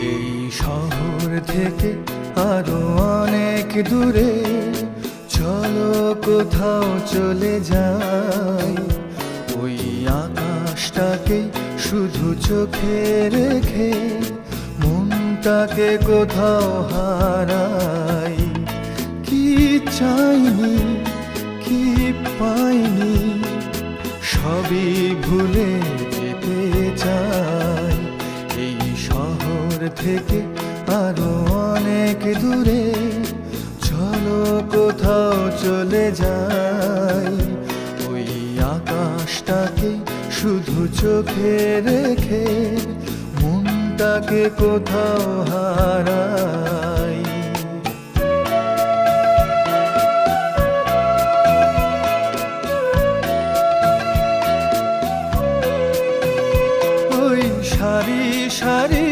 এই শহর থেকে আরো অনেক দূরে চলো কোথাও চলে যাই, ওই আকাশটাকে শুধু চোখে রেখে মনটাকে কোথাও হারাই। কি চাইনি কি পাইনি সবই ভুলে যেতে চাই, এই শহর থেকে আরো অনেক দূরে চলো কোথাও চলে যাই, ওই আকাশটাকে শুধু চোখে রেখে মনটাকে কোথাও হারাই। ওই সারি সারি